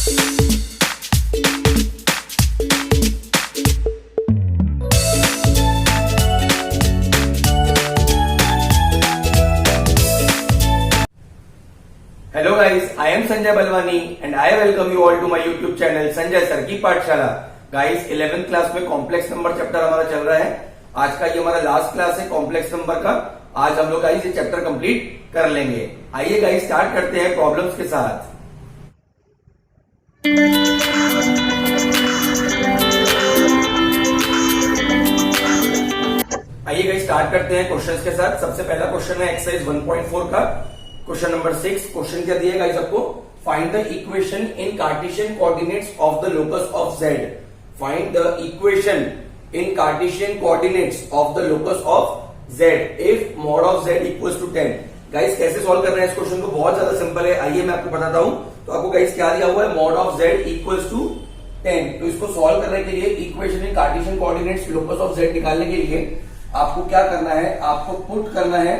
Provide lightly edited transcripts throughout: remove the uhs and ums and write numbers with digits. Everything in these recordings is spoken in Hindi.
Hello guys, I am Sanjay Balwani and I welcome you all to my YouTube channel Sanjay sir ki Pathshala. Guys 11th class में कॉम्प्लेक्स नंबर चैप्टर हमारा चल रहा है। आज का ये हमारा लास्ट क्लास है कॉम्प्लेक्स नंबर का। आज हम लोग गाइस ये चैप्टर कंप्लीट कर लेंगे। आइए गाइस स्टार्ट करते हैं प्रॉब्लम्स के साथ। आइए गाइस स्टार्ट करते हैं क्वेश्चंस के साथ। सबसे पहला क्वेश्चन है एक्सरसाइज 1.4 का क्वेश्चन नंबर 6। क्वेश्चन क्या दिया गाइस आपको? Find the equation in Cartesian coordinates of the locus of z। Find the equation in Cartesian coordinates of the locus of z if mod of z equals to 10। Guys कैसे सॉल्व कर रहे हैं इस क्वेश्चन को? बहुत ज्यादा सिंपल है। आइए मैं आपको बताता हूं। तो आपको गाइस क्या दिया हुआ है? Mod of z equals to 10। तो इसको सॉल्व करने के लिए equation in Cartesian coordinates locus of z निकालने के लिए आपको क्या करना है? आपको पुट करना है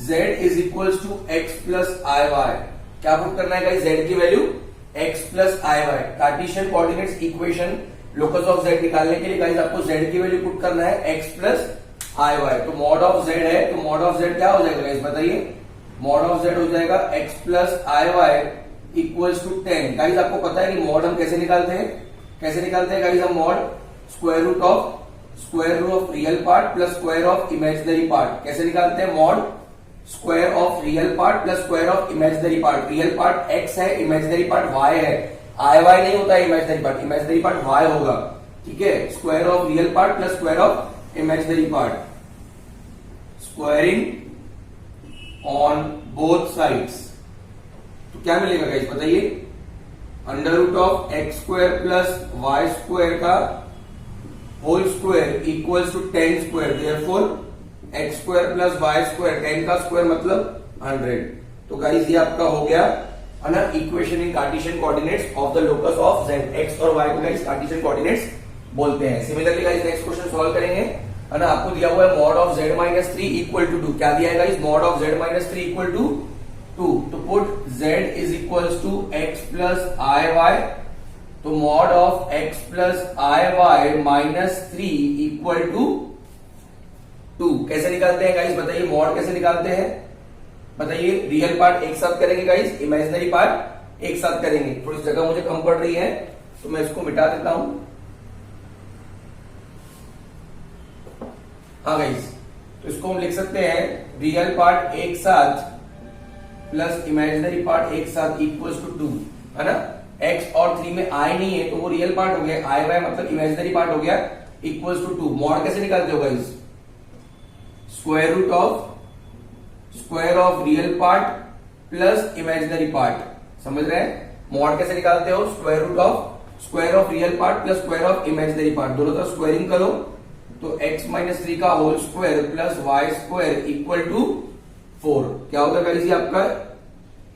z is equal to x plus I y. क्या पुट करना है गाइस? z की value x plus I y. Cartesian coordinates equation locus of z निकालने के लिए गाइस आपको z की वैल्यू पुट करना है x प्लस आई वाई। तो मॉड ऑफ z है, तो मॉड ऑफ z क्या हो जाएगा गाइस बताइए? मॉड ऑफ z हो जाएगा x plus I y equals to 10। Guys आपको पता है कि मॉड हम कैसे निकालते हैं? कैसे निकालते हैं गाइस हम mod? Square root of real part plus square of imaginary part. कैसे निकालते हैं mod? Square of real part plus square of imaginary part. Real part x है, इमेजिनरी पार्ट y है। आई वाई नहीं होता है imaginary part, imaginary part y होगा। ठीक है, square of real part plus square of imaginary part. Squaring on both sides. तो क्या मिलेगा गाइस बताइए? Under root of x square plus Y square का whole square equals to 10 square. Therefore X square plus Y square, 10 का स्क्वायर मतलब 100। तो गाइस ये आपका हो गया है ना equation in Cartesian coordinates of the locus of z। X और वाई को गाइस कार्टेशियन कोऑर्डिनेट्स बोलते हैं। Similarly guys next question solve करेंगे, है ना। आपको दिया हुआ है mod of z minus 3 equal to 2। क्या दिया है guys? Mod of z minus 3 equal to 2। तो put z is equals to x plus I Y. तो mod of x plus I y minus 3 equal to 2। कैसे निकालते हैं गाइस बताइए? मॉड कैसे निकालते हैं बताइए? रियल पार्ट एक साथ करेंगे गाइस, इमेजिनरी पार्ट एक साथ करेंगे। थोड़ी जगह मुझे कम पड़ रही है तो मैं इसको मिटा देता हूं। हाँ गाइस, तो इसको हम लिख सकते हैं रियल पार्ट एक साथ प्लस इमेजिनरी पार्ट एक साथ इक्वल्स टू 2, है ना। x और 3 में i नहीं है तो वो रियल पार्ट हो गया, आई वाई मतलब इमेजिनरी पार्ट हो गया, इक्वल्स टू 2। मॉड कैसे निकालते हो guys? Square root of real part plus imaginary part. समझ रहे हैं? मॉड कैसे निकालते हो? Square of real part plus square of imaginary part. दोनों तरफ स्क्वायरिंग करो तो x माइनस 3 का whole square plus Y square equal to 4। क्या होगा गाइस? ये आपका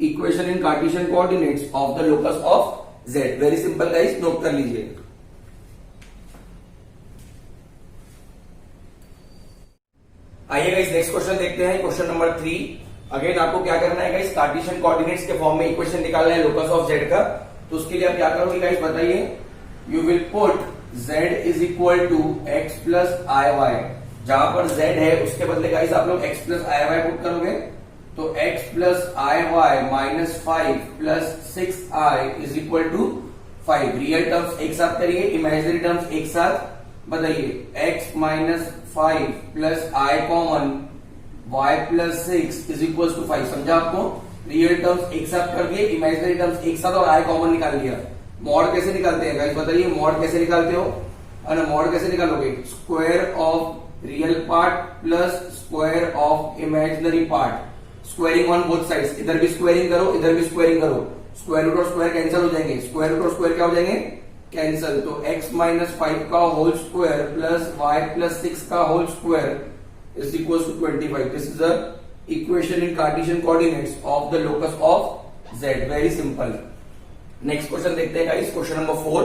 equation in Cartesian coordinates of the locus of z। Very simple guys, note कर लीजिए। आइए गाइस नेक्स्ट क्वेश्चन देखते हैं, क्वेश्चन नंबर 3। अगेन आपको क्या करना है गाइस? कार्टेशियन कोऑर्डिनेट्स के फॉर्म में इक्वेशन निकालना है लोकस ऑफ z का। तो उसके लिए आप क्या करोगे गाइस बताइए? You will put z is equal to x plus I y. जहां पर z है उसके बदले गाइस आप लोग x प्लस आई वाई पुट करोगे। तो x plus I y minus 5 plus 6i is equal to 5। Real terms एक साथ करिए, इमेजिनरी टर्म्स एक साथ। बताइए x minus 5 plus i common y plus 6 is equal to 5। समझा आपको? रियल टर्म्स एक साथ कर दिए, इमेजिनरी टर्म्स एक साथ और i कॉमन निकाल लिया। मॉड कैसे निकालते हैं गाइस बताइए? मॉड कैसे निकालते हो? अरे मॉड कैसे निकालोगे? Square of real part plus square of imaginary part. Squaring on both sides. इधर भी स्क्वायरिंग करो, इधर भी स्क्वायरिंग करो। स्क्वायर रूट और स्क्वायर कैंसिल हो जाएंगे, स्क्वायर रूट और स्क्वायर क्या हो जाएंगे? कैंसिल। तो x माइनस 5 का whole square plus y plus 6 का whole square is equal to 25। This is the equation in Cartesian coordinates of the locus of z। Very simple. Next question देखते हैं guys, question number 4।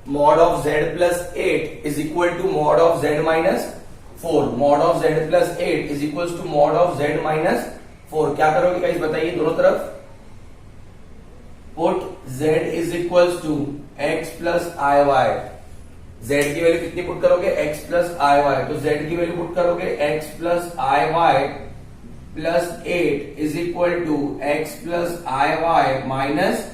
Mod of z plus 8 is equal to mod of z minus 4। Mod of z plus 8 is equal to mod of z minus 4। क्या करोगे गाइस बताइए? दोनों तरफ put z is equals to x plus I y. z की वैल्यू कितनी पुट करोगे? x प्लस आई वाई। तो z की वैल्यू पुट करोगे x plus I y plus 8 is equal to x plus I y minus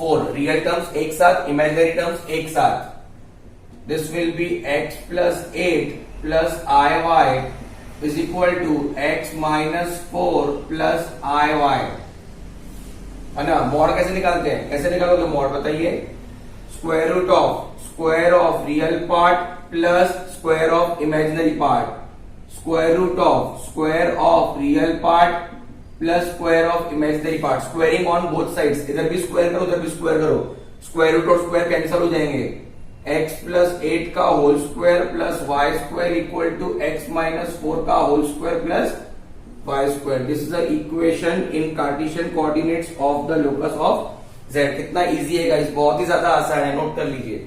4। Real terms एक साथ, इमेजिनरी टर्म्स एक साथ। This will be x plus 8 plus I y is equal to x minus 4 plus I y, है ना। मॉड कैसे निकालते हैं? कैसे निकालोगे मॉड बताइए? Square root of real part plus square of imaginary part. Square of real part plus square of imaginary part. Squaring on both sides, इधर भी स्क्वायर करो उधर भी स्क्वायर करो। स्क्वायर रूट और स्क्वायर कैंसिल हो जाएंगे। x प्लस 8 का whole square plus Y square equal to x minus 4 का whole square plus Y square. This is the equation in Cartesian coordinates of the locus of z। कितना इजी है गाइस, बहुत ही ज्यादा आसान है, नोट कर लीजिए।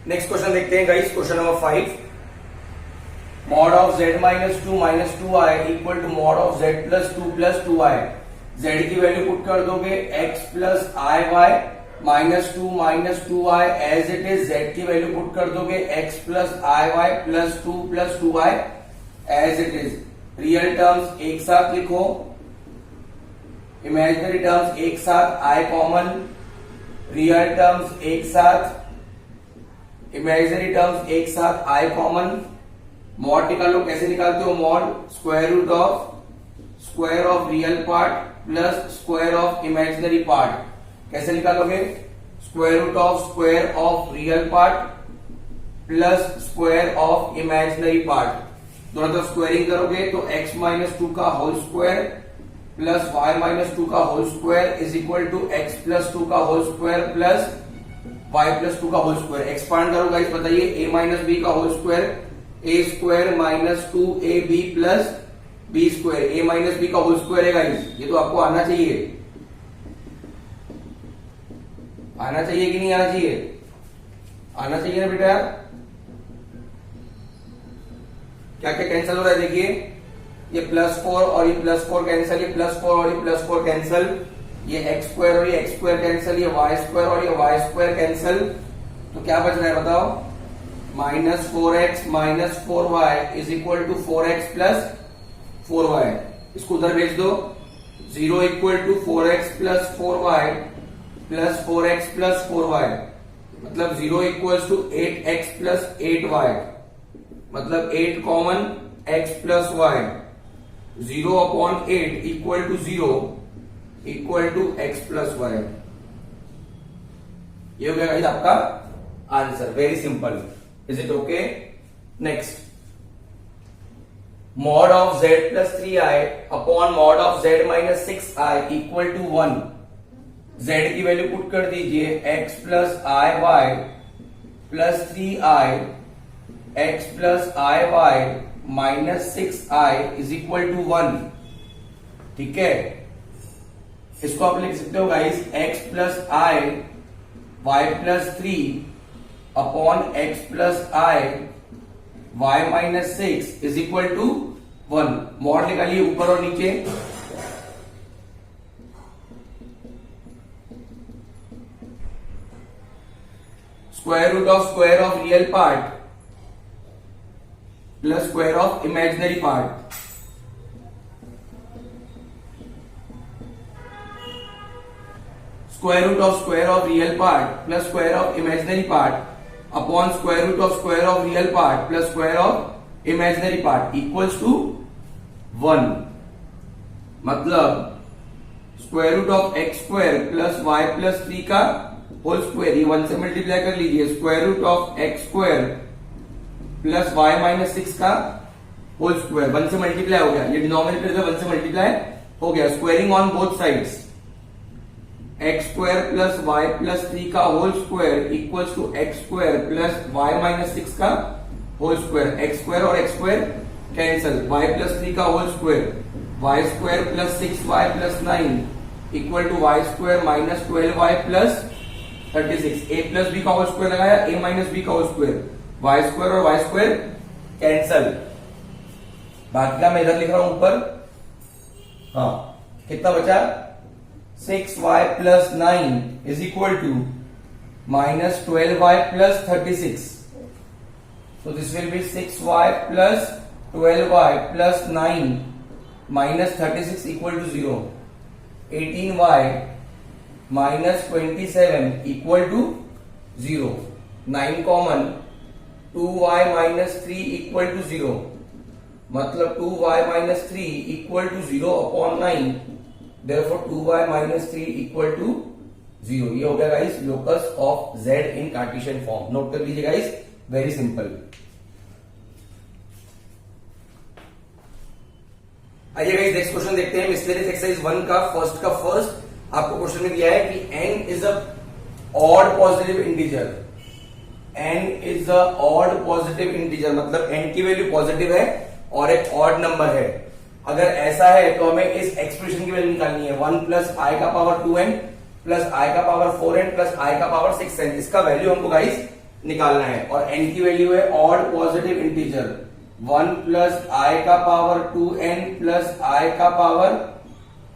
नेक्स्ट क्वेश्चन देखते हैं guys, question number 5। Mod of z minus 2 i equal to mod of z plus 2 i. z की वैल्यू पुट कर दोगे x plus I y minus 2 i as it is. z की वैल्यू पुट कर दोगे x plus I y plus 2 i as it is. Real terms एक साथ लिखो, इमेजिनरी टर्म्स एक साथ, आई कॉमन। रियल टर्म्स एक साथ, इमेजिनरी टर्म्स एक साथ, आई कॉमन। मॉड निकालो, कैसे निकालते हो mod? Square of real part plus square of imaginary part. कैसे निकालोगे? Square of real part plus square of imaginary part. दोनों तरफ स्क्वायरिंग करोगे तो x माइनस 2 का whole square plus y minus 2 का whole square is equal to x plus 2 का whole square plus y plus 2 का होल स्क्वायर। एक्सपांड करो गाइस, बताइए a माइनस बी का whole square, a square minus 2ab plus b square. a minus b का होल स्क्वायर है गाइस, ये तो आपको आना चाहिए। आना चाहिए कि नहीं आना चाहिए? आना चाहिए ना बेटा। क्या क्या कैंसिल हो रहा है देखिए, ये +4 और ये +4 कैंसिल, ये +4 और ये +4 कैंसिल, ये x स्क्वायर और ये x स्क्वायर कैंसिल, ये y स्क्वायर और ये y स्क्वायर कैंसिल। तो क्या बच रहा है बताओ? Minus 4x minus 4y is equal to 4x plus 4y। इसको उधर भेज दो। 0 equal to 4x plus 4y plus 4x plus 4y, मतलब 0 equal to 8x plus 8y, मतलब 8 common x plus y। 0 upon 8 equal to 0 equal to x plus y। ये हो गया गाइस आपका answer, very simple. Is it okay? Next, mod of z plus 3i upon mod of z minus 6i equal to 1। z की वैल्यू पुट कर दीजिए x plus I y plus 3i x plus I y minus 6i is equal to 1। ठीक है, इसको आप लिख सकते हो guys x plus I y plus 3 upon x plus i y minus 6 is equal to 1। Mod निकालिए ऊपर और नीचे। Square root of real part plus square of imaginary part. Square root of real part plus square of imaginary part upon square root of real part plus square of imaginary part equals to 1। मतलब square root of x square plus y plus 3 का होल स्क्वायर, ये 1 से मल्टीप्लाई कर लीजिए। Square root of x square plus y minus 6 का होल स्क्वायर, 1 से मल्टीप्लाई हो गया, ये डिनोमिनेटर से 1 से मल्टीप्लाई हो गया। Squaring on both sides, x square plus y plus 3 का whole square equals to x square plus y minus 6 का होल स्क्वायर। एक्स स्क्वायर और x square cancel, y plus 3 का whole square, y square plus 6y plus 9 equal to y square minus 12y plus 36। a plus b का होल स्क्वायर लगाया, a माइनस बी का होल स्क्वायर, वाई स्क्वायर और वाई स्क्वायर कैंसल, बाकी का मैं इधर लिख रहा हूं ऊपर। हाँ, कितना बचा, 6y plus 9 is equal to minus 12y plus 36। So this will be 6y plus 12y plus 9 minus 36 equal to 0. 18y minus 27 equal to 0. 9 common, 2y minus 3 equal to 0. मतलब 2y minus 3 equal to 0 upon 9. Therefore 2y minus 3 equal to 0. ये हो गया guys locus of z in Cartesian form. Note कर लीजिए गाइस, वेरी सिंपल। आइए गाइस नेक्स्ट क्वेश्चन देखते हैं। मिसलेनियस एक्सरसाइज 1 का फर्स्ट आपको क्वेश्चन में दिया है कि n is a odd positive integer. n is a odd positive integer मतलब n की वैल्यू पॉजिटिव है और एक ऑड नंबर है। अगर ऐसा है तो हमें इस एक्सप्रेशन की वैल्यू निकालनी है 1 प्लस आई का पावर 2n प्लस आई का पावर 4n प्लस आई का पावर 6n। इसका वैल्यू हमको गाइस निकालना है और n की वैल्यू है ऑड पॉजिटिव इंटीजर 1 प्लस आई का पावर 2n प्लस आई का पावर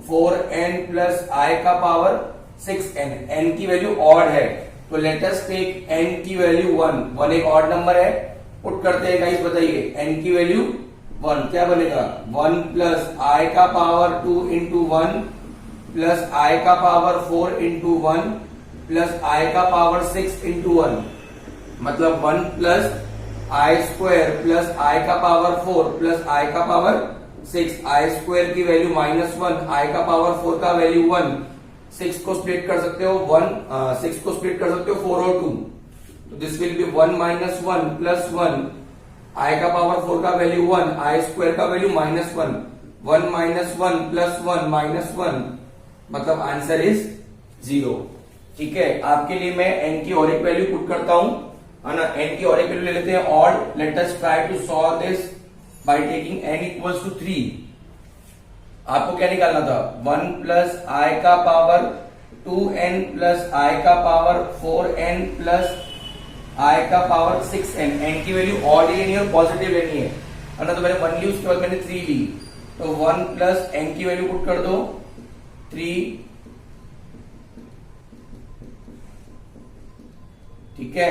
4n प्लस आई का पावर 6n। n की वैल्यू ऑड है तो लेट अस टेक n की वैल्यू 1 एक ऑड नंबर है, पुट करते हैं गाइस, बताइए n की वैल्यू 1 क्या बनेगा 1 प्लस आई का पावर 2 इंटू 1 प्लस आई का पावर 4 इंटू 1 प्लस आई का पावर 6 इंटू 1 मतलब 1 प्लस आई स्क्वायर प्लस आई का पावर 4 प्लस आई का पावर 6। आई स्क्वायर की वैल्यू -1, आई का पावर 4 का वैल्यू 1। 6 को स्प्लिट कर सकते हो 6 को स्प्लिट कर सकते हो 4 और 2, तो this will be 1 minus 1 plus 1। आई का पावर 4 का वैल्यू 1, आई स्क्वायर का वैल्यू -1। 1 माइनस 1 प्लस 1 माइनस 1 मतलब आंसर इज 0। ठीक है, आपके लिए मैं n की और एक वैल्यू पुट करता हूं, है ना। n की और एक वैल्यू ले लेते हैं odd. Let us try to solve this by taking n equals to 3। आपको क्या निकालना था 1 प्लस आई का पावर 2n प्लस आई का पावर 4n प्लस आई का पावर 6n। n की वैल्यू ऑड लेनी है और पॉजिटिव लेनी है ना, तो मैंने 1 ली, उसके बाद मैंने 3 ली, तो 1 प्लस n की वैल्यू पुट कर दो 3। ठीक है,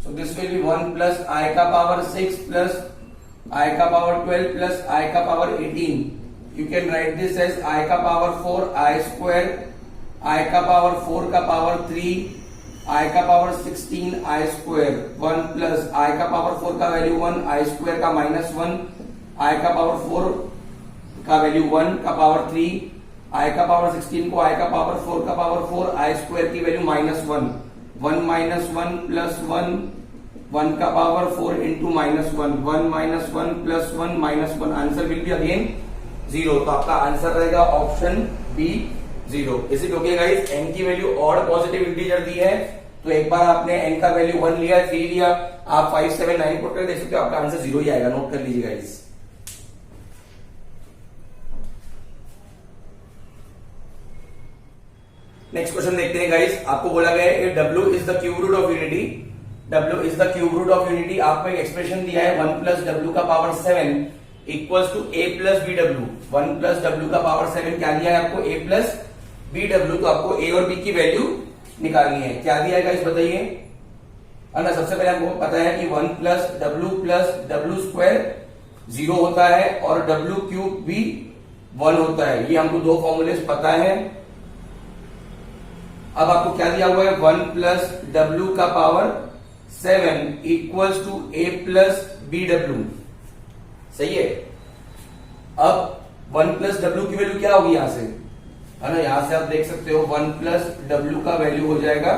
so this will be 1 plus आई का पावर 6 प्लस आई का पावर 12 प्लस आई का power 18। You can write this as i का पावर 4 आई स्क्वायर, आई का पावर 4 का पावर 3, आई का पावर 16 आई स्क्वायर। 1 प्लस आई का पावर 4 का वैल्यू 1, आई स्क्वायर का -1, आई का पावर 4 का वैल्यू 1 का पावर 3, आई का पावर 16 को आई का पावर 4 का पावर 4, आई स्क्वायर की वैल्यू -1। 1 माइनस 1 प्लस 1, 1 का power 4 into -1, 1 minus 1 plus 1 -1, answer will be again 0। तो आपका आंसर रहेगा option B 0। Is it okay guys? n की वैल्यू ऑड पॉजिटिव इंटीजर दी है, तो एक बार आपने n का वैल्यू 1 लिया, 3 लिया, आप 5 7 9 पुट कर देख सकते हो, आपका आंसर 0 ही आएगा। नोट कर लीजिए गाइस। नेक्स्ट क्वेश्चन देखते हैं गाइस। आपको बोला गया है W is the cube root of unity. W is the cube root of unity. आपको एक एक्सप्रेशन दिया है 1 प्लस W का power 7 equals to A plus BW। 1 plus W का पावर 7 क्या दिया है आपको? A plus BW। तो आपको A और B की वैल्यू निकालनी है। क्या दिया है गाइस बताइए? ना सबसे पहले आपको पता है कि 1 प्लस W स्क्वायर 0 होता है और W क्यूब भी 1 होता है। ये हमको दो फॉर्मूले पता है। अब आपको क्या दिया हुआ है? 1 प्लस W का power 7 equals to A plus BW। सही है। अब 1 प्लस W की वैल्यू क्या होगी यहां से, है ना, यहां से आप देख सकते हो 1 प्लस W का वैल्यू हो जाएगा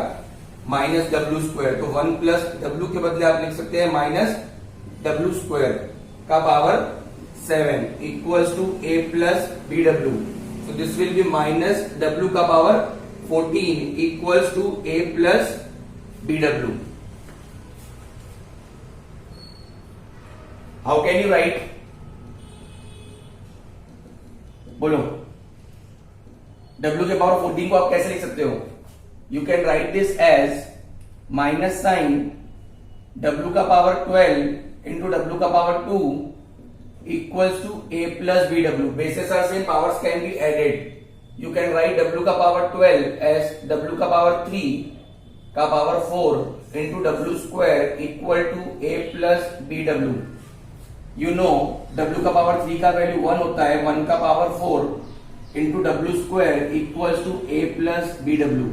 -W स्क्वायर। तो 1 प्लस W के बदले आप लिख सकते हैं -W स्क्वायर का power 7 equals to A plus BW। तो दिस विल बी -W का power 14 equals to A plus BW. How can you write? बोलो, W के पावर 14 को आप कैसे लिख सकते हो? You can write this as minus sign w का पावर 12 इंटू w का power 2 equals to a plus B डब्ल्यू. Bases are same, powers can be added. You can write w का पावर 12 एज w का पावर 3 का पावर 4 इंटू डब्ल्यू square equal to a plus B डब्ल्यू. यू नो w का पावर 3 का वैल्यू 1 होता है. 1 का पावर 4 इंटू डब्ल्यू square equals to a plus B W.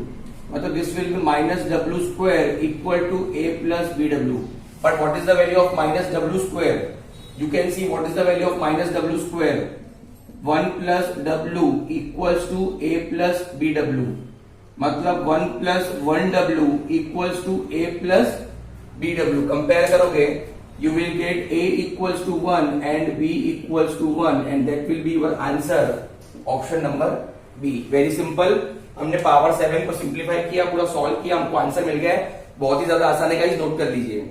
मतलब this will be minus W square equal to a plus B W. But what is the value of minus W square? You can see what is the value of minus w square. 1 plus w equals to a plus bw. मतलब 1 plus 1w equals to a plus bw. Compare करोगे, you will get a equals to 1 and b equals to 1 and that will be your answer. Option number B. Very simple. हमने पावर 7 को सिंप्लीफाई किया, पूरा सॉल्व किया, हमको आंसर मिल गया है. बहुत ही ज्यादा आसान है गाइस, नोट कर लीजिए.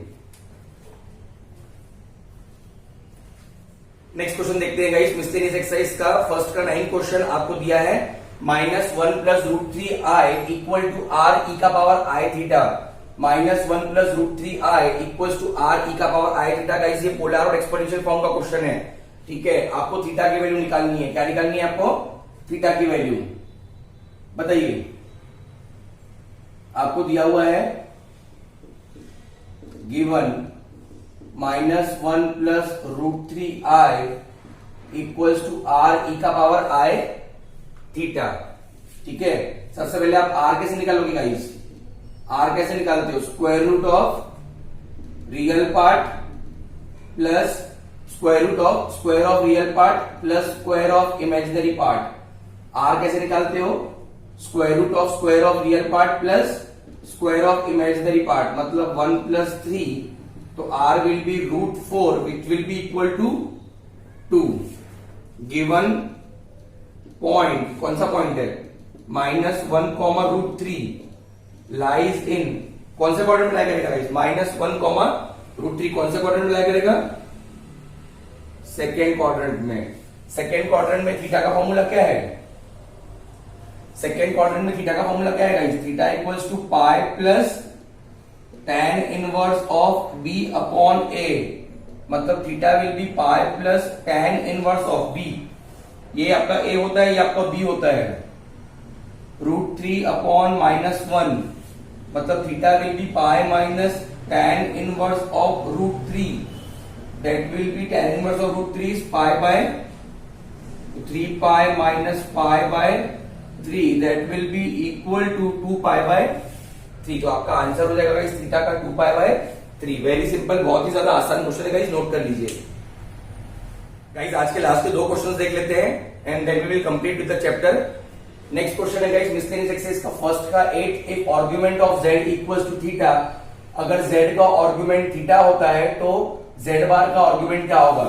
नेक्स्ट क्वेश्चन देखते हैं गाइस, मिस्टेरियस एक्सरसाइज का फर्स्ट का 9 क्वेश्चन आपको दिया है. -1 plus √3i equal to r e का power i theta. -1 plus √3i equal to r e का पावर i थीटा. गाइस ये पोलर और एक्सपोनेंशियल फॉर्म का क्वेश्चन है. ठीक है, आपको थीटा की वैल्यू निकालनी है. क्या निकालनी है आपको? थीटा की वैल्यू. बताइए, आपको दिया हुआ है given -1 plus √3i equals to r e का पावर i थीटा. ठीक है, सबसे पहले आप r कैसे निकालोगे गाइस? r कैसे निकालते हो? Square root of real part plus square of real part plus square of imaginary part. r कैसे निकालते हो? Square of real part plus square of imaginary part. मतलब 1 प्लस 3, तो r will be √4 which will be equal to 2. Given point, कौन सा पॉइंट है? -1 कॉमा √3 लाइज इन, कौन से क्वाड्रेंट में लाई करेगा गाइस? -1 कॉमा √3 कौन से क्वाड्रेंट में लाई करेगा? सेकेंड क्वाड्रेंट में. सेकेंड क्वाड्रेंट में थीटा का फॉर्मूला क्या है? सेकेंड क्वाड्रेंट में थीटा का फॉर्मूला क्या है guys? Theta equals to pi plus tan inverse of b upon a. मतलब theta will be pi plus tan inverse of b. ये आपका a होता है, ये आपका b होता है. √3 अपॉन -1, मतलब theta will be pi minus tan inverse of √3. That will be tan inverse of √3 is pi by 3 pi minus pi by 3. That will be equal to 2 pi by 3. तो आपका आंसर हो जाएगा गाइस थीटा का 2 पाई बाय 3. वेरी सिंपल, बहुत ही ज्यादा आसान क्वेश्चन है गाइस, नोट कर लीजिए. गाइस आज के लास्ट के 2 क्वेश्चंस देख लेते हैं and then we will complete with the chapter. Next question है गाइस मिस्टेरियस एक्सरसाइज का फर्स्ट का 8. If argument of z equals to theta. अगर z का आर्गुमेंट थीटा होता है तो z बार का आर्गुमेंट क्या होगा?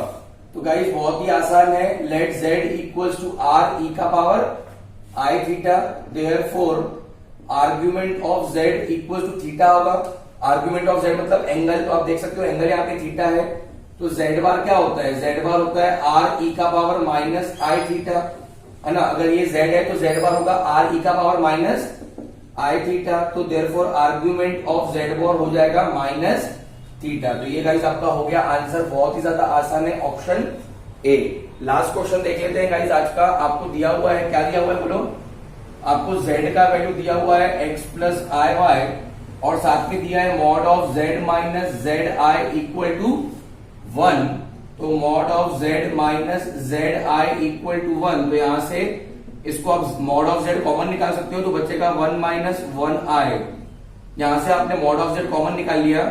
तो गाइस बहुत ही आसान है. Let z equals to r e का power i theta. Therefore argument of z equal to theta होगा. आर्ग्यूमेंट ऑफ z मतलब एंगल, तो आप देख सकते हो एंगल यहाँ पे थीटा है. तो z बार क्या होता है? z बार होता है r e का पावर माइनस i थीटा, है ना. अगर ये z है तो z बार होगा r e का पावर माइनस i थीटा. तो देयरफॉर आर्ग्यूमेंट ऑफ z बार हो जाएगा माइनस थीटा. तो ये गाइस आपका हो गया आंसर. बहुत ही ज्यादा आसान है, ऑप्शन ए. लास्ट क्वेश्चन देख लेते हैं गाइस आज का. आपको दिया हुआ है, क्या दिया हुआ है बोलो? आपको z का वैल्यू दिया हुआ है x प्लस आई वाई और साथ में दिया है mod of z minus z i equal to 1. तो mod of z minus z i equal to 1. तो यहां से इसको आप मॉड ऑफ z कॉमन निकाल सकते हो, तो बचेगा 1 माइनस 1 आई. यहां से आपने मॉड ऑफ z कॉमन निकाल लिया,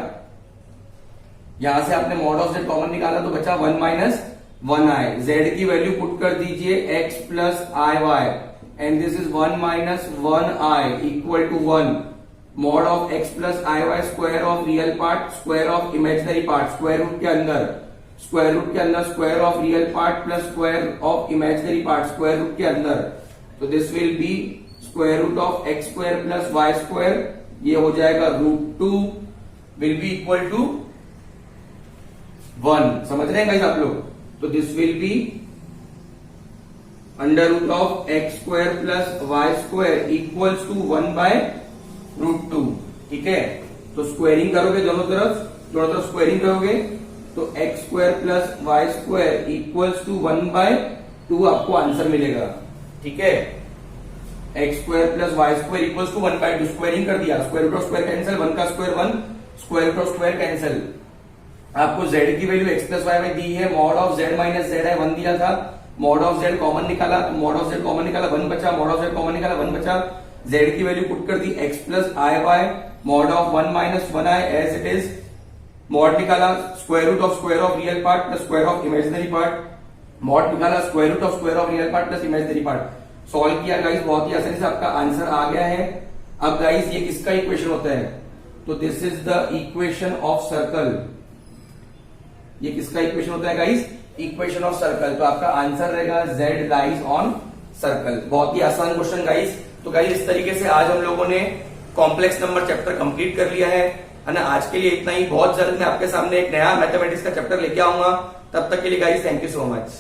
यहां से आपने मॉड ऑफ z कॉमन निकाला तो बचा 1 माइनस 1 आई. z की वैल्यू पुट कर दीजिए x plus I y and this is 1 minus 1i equal to 1. Mod of x plus iy square of real part square of imaginary part. square root के अंदर square of real part plus square of imaginary part square root के अंदर. तो this will be square root of x square plus y square. ये हो जाएगा √2 will be equal to 1. समझ रहे हैं गाइस आप लोग? तो this will be under root of x square plus Y square equals to 1 by √2. ठीक है, तो स्क्वायरिंग करोगे दोनों तरफ दोनों तरफ स्क्वायरिंग करोगे तो x square plus Y square equals to 1/2 आपको आंसर मिलेगा। ठीक है, x square plus Y square equals to 1/2, squaring कर दिया, square root of square cancel, 1 का square 1, square root of square cancel. आपको z की वैल्यू x प्लस वाई में दी है, mod of z minus z है 1 दिया था, मॉड ऑफ z कॉमन निकाला तो मॉड ऑफ z कॉमन निकाला 1 बचा, मॉड ऑफ z कॉमन निकाला 1 बचा, z की वैल्यू पुट कर दी x plus I Y, mod of 1 minus 1 I as it is, mod निकाला square root of real part plus square of imaginary part, mod निकाला square root of real part plus imaginary part, solve किया गाइस, बहुत ही आसानी से आपका आंसर आ गया है। अब गाइस ये किसका इक्वेशन होता है, तो this is the equation of circle, ये किसका इक्वेशन होता है गाइस, इक्वेशन ऑफ सर्कल। तो आपका आंसर रहेगा z लाइज ऑन सर्कल। बहुत ही आसान क्वेश्चन गाइस। तो गाइस इस तरीके से आज हम लोगों ने कॉम्प्लेक्स नंबर चैप्टर कंप्लीट कर लिया है ना। आज के लिए इतना ही, बहुत जल्द मैं आपके सामने एक नया मैथमेटिक्स का चैप्टर लेके आऊंगा। तब तक के लिए guys thank you so much.